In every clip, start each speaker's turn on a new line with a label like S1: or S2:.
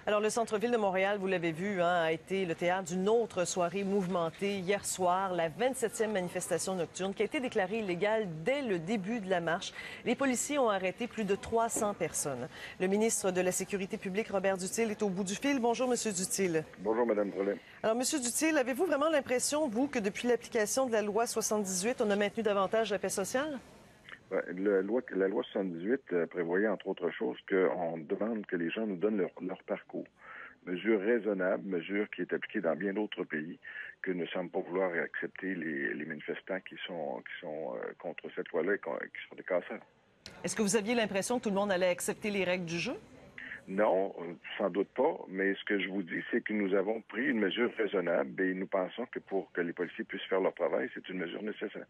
S1: Alors, le centre-ville de Montréal, vous l'avez vu, a été le théâtre d'une autre soirée mouvementée hier soir, la 27e manifestation nocturne qui a été déclarée illégale dès le début de la marche. Les policiers ont arrêté plus de 300 personnes. Le ministre de la Sécurité publique, Robert Duthil, est au bout du fil. Bonjour, Monsieur Duthil.
S2: Bonjour, Mme Drolet.
S1: Alors, Monsieur Duthil, avez-vous vraiment l'impression, vous, que depuis l'application de la loi 78, on a maintenu davantage la paix sociale?
S2: La loi 78 prévoyait, entre autres choses, qu'on demande que les gens nous donnent leur parcours. Mesure raisonnable, mesure qui est appliquée dans bien d'autres pays, que ne semble pas vouloir accepter les manifestants qui sont contre cette loi-là et qui sont des casseurs.
S1: Est-ce que vous aviez l'impression que tout le monde allait accepter les règles du jeu?
S2: Non, sans doute pas, mais ce que je vous dis, c'est que nous avons pris une mesure raisonnable et nous pensons que pour que les policiers puissent faire leur travail, c'est une mesure nécessaire.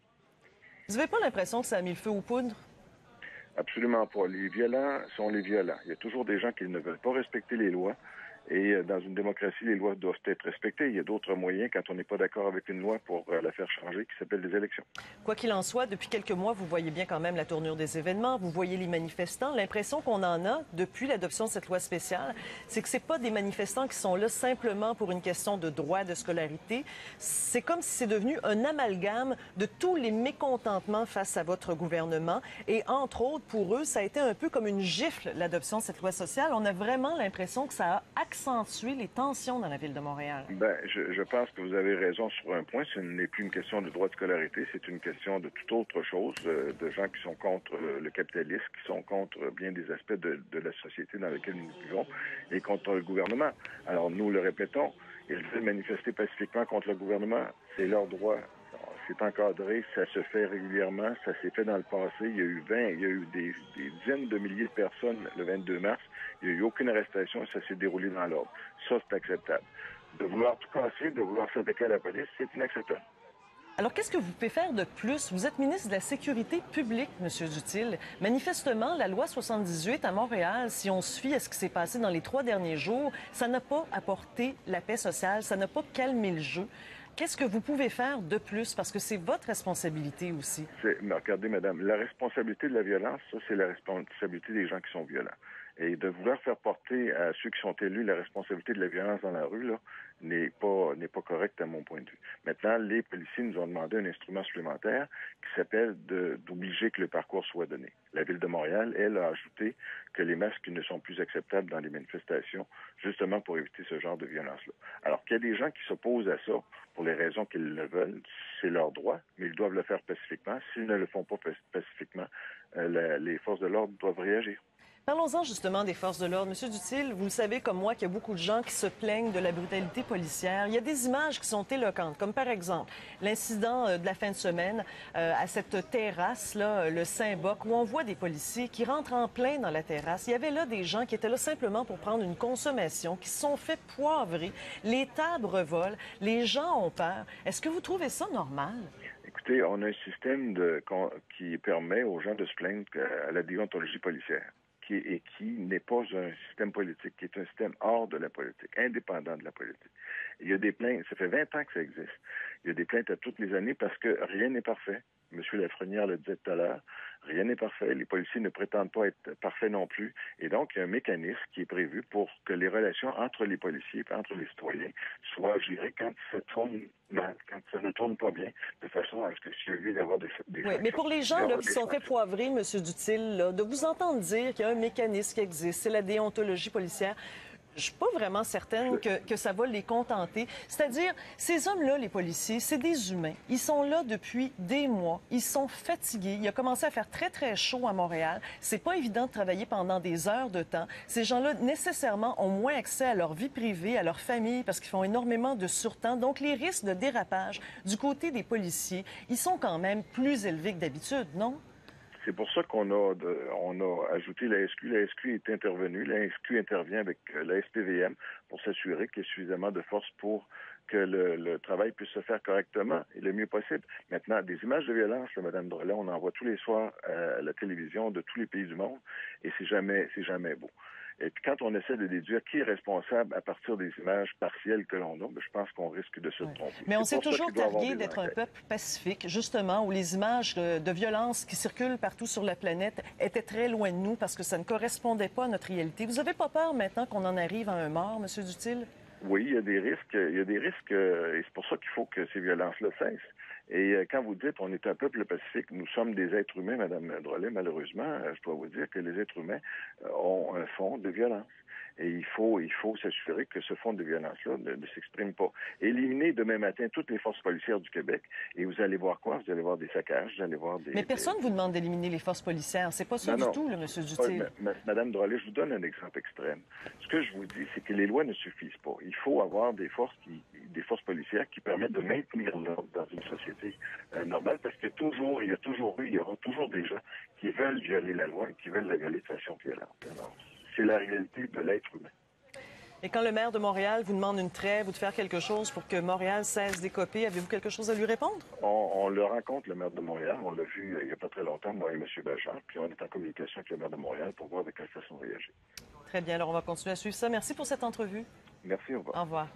S1: Vous n'avez pas l'impression que ça a mis le feu aux poudres?
S2: Absolument pas. Les violents sont les violents. Il y a toujours des gens qui ne veulent pas respecter les lois. Et dans une démocratie, les lois doivent être respectées. Il y a d'autres moyens, quand on n'est pas d'accord avec une loi, pour la faire changer, qui s'appellent des élections.
S1: Quoi qu'il en soit, depuis quelques mois, vous voyez bien quand même la tournure des événements. Vous voyez les manifestants. L'impression qu'on en a depuis l'adoption de cette loi spéciale, c'est que c'est pas des manifestants qui sont là simplement pour une question de droit de scolarité. C'est comme si c'est devenu un amalgame de tous les mécontentements face à votre gouvernement. Et entre autres, pour eux, ça a été un peu comme une gifle, l'adoption de cette loi sociale. On a vraiment l'impression que ça a accentuer les tensions dans la ville de Montréal?
S2: Je pense que vous avez raison sur un point. Ce n'est plus une question de droit de scolarité, c'est une question de toute autre chose, de gens qui sont contre le capitalisme, qui sont contre bien des aspects de la société dans laquelle nous vivons et contre le gouvernement. Alors, nous le répétons, ils veulent manifester pacifiquement contre le gouvernement. C'est leur droit. C'est encadré, ça se fait régulièrement, ça s'est fait dans le passé. Il y a eu des dizaines de milliers de personnes le 22 mars. Il n'y a eu aucune arrestation et ça s'est déroulé dans l'ordre. Ça, c'est acceptable. De vouloir tout casser, de vouloir s'attaquer à la police, c'est inacceptable.
S1: Alors, qu'est-ce que vous pouvez faire de plus? Vous êtes ministre de la Sécurité publique, M. Duthil. Manifestement, la loi 78 à Montréal, si on se fie à ce qui s'est passé dans les 3 derniers jours, ça n'a pas apporté la paix sociale, ça n'a pas calmé le jeu. Qu'est-ce que vous pouvez faire de plus? Parce que c'est votre responsabilité aussi.
S2: Mais regardez, madame, la responsabilité de la violence, ça, c'est la responsabilité des gens qui sont violents. Et de vouloir faire porter à ceux qui sont élus la responsabilité de la violence dans la rue, là, n'est pas correct à mon point de vue. Maintenant, les policiers nous ont demandé un instrument supplémentaire qui s'appelle d'obliger que le parcours soit donné. La Ville de Montréal, elle, a ajouté que les masques ne sont plus acceptables dans les manifestations, justement pour éviter ce genre de violence-là. Alors qu'il y a des gens qui s'opposent à ça pour les raisons qu'ils le veulent, c'est leur droit, mais ils doivent le faire pacifiquement. S'ils ne le font pas pacifiquement, les forces de l'ordre doivent réagir.
S1: Parlons-en justement des forces de l'ordre. Monsieur Duthil, vous le savez comme moi qu'il y a beaucoup de gens qui se plaignent de la brutalité policière. Il y a des images qui sont éloquentes, comme par exemple l'incident de la fin de semaine à cette terrasse-là, le Saint-Boc, où on voit des policiers qui rentrent en plein dans la terrasse. Il y avait là des gens qui étaient là simplement pour prendre une consommation, qui se sont fait poivrer. Les tables revolent, les gens ont peur. Est-ce que vous trouvez ça normal?
S2: Écoutez, on a un système qui permet aux gens de se plaindre à la déontologie policière. Qui n'est pas un système politique, qui est un système hors de la politique, indépendant de la politique. Il y a des plaintes, ça fait 20 ans que ça existe. Il y a des plaintes à toutes les années parce que rien n'est parfait. M. Lafrenière le disait tout à l'heure, rien n'est parfait. Les policiers ne prétendent pas être parfaits non plus. Et donc, il y a un mécanisme qui est prévu pour que les relations entre les policiers et entre les citoyens soient gérées quand ça tourne mal, quand ça ne tourne pas bien, de façon à ce que s'il y a lieu d'avoir des
S1: oui, mais pour les gens là, qui sont fait poivrer, M. Duthil, là, de vous entendre dire qu'il y a un mécanisme qui existe, c'est la déontologie policière, je suis pas vraiment certaine que ça va les contenter. C'est-à-dire, ces hommes-là, les policiers, c'est des humains. Ils sont là depuis des mois. Ils sont fatigués. Il a commencé à faire très, très chaud à Montréal. C'est pas évident de travailler pendant des heures de temps. Ces gens-là, nécessairement, ont moins accès à leur vie privée, à leur famille, parce qu'ils font énormément de surtemps. Donc, les risques de dérapage du côté des policiers, ils sont quand même plus élevés que d'habitude, non?
S2: C'est pour ça qu'on a ajouté la SQ. La SQ est intervenue. La SQ intervient avec la SPVM pour s'assurer qu'il y ait suffisamment de force pour que le travail puisse se faire correctement et le mieux possible. Maintenant, des images de violence, là, Mme Drolet, on en voit tous les soirs à la télévision de tous les pays du monde et c'est jamais beau. Et puis quand on essaie de déduire qui est responsable à partir des images partielles que l'on a, je pense qu'on risque de se tromper.
S1: Mais on s'est toujours targué d'être un peuple pacifique, justement, où les images de violence qui circulent partout sur la planète étaient très loin de nous parce que ça ne correspondait pas à notre réalité. Vous n'avez pas peur maintenant qu'on en arrive à un mort, M. Duthil?
S2: Oui, il y a des risques, et c'est pour ça qu'il faut que ces violences-là cessent. Et quand vous dites on est un peuple pacifique, nous sommes des êtres humains, Mme Drolet, malheureusement, je dois vous dire que les êtres humains ont un fond de violence. Et il faut s'assurer que ce fond de violence-là ne s'exprime pas. Éliminer demain matin toutes les forces policières du Québec, et vous allez voir quoi? Vous allez voir des saccages, vous allez voir des...
S1: Mais personne ne vous demande d'éliminer les forces policières. C'est pas ça du tout, là, M. Duthil.
S2: Madame Drolet, je vous donne un exemple extrême. Ce que je vous dis, c'est que les lois ne suffisent pas. Il faut avoir des forces policières qui permettent de maintenir l'ordre dans une société normale, parce que il y aura toujours des gens qui veulent violer la loi et qui veulent la violer de façon violente. Alors, c'est la réalité de l'être humain.
S1: Et quand le maire de Montréal vous demande une trêve ou de faire quelque chose pour que Montréal cesse d'écoper, avez-vous quelque chose à lui répondre?
S2: On le rencontre, le maire de Montréal. On l'a vu il n'y a pas très longtemps, moi et M. Bachar. Puis on est en communication avec le maire de Montréal pour voir de quelle façon réagir.
S1: Très bien. Alors, on va continuer à suivre ça. Merci pour cette entrevue.
S2: Merci, au revoir.
S1: Au revoir.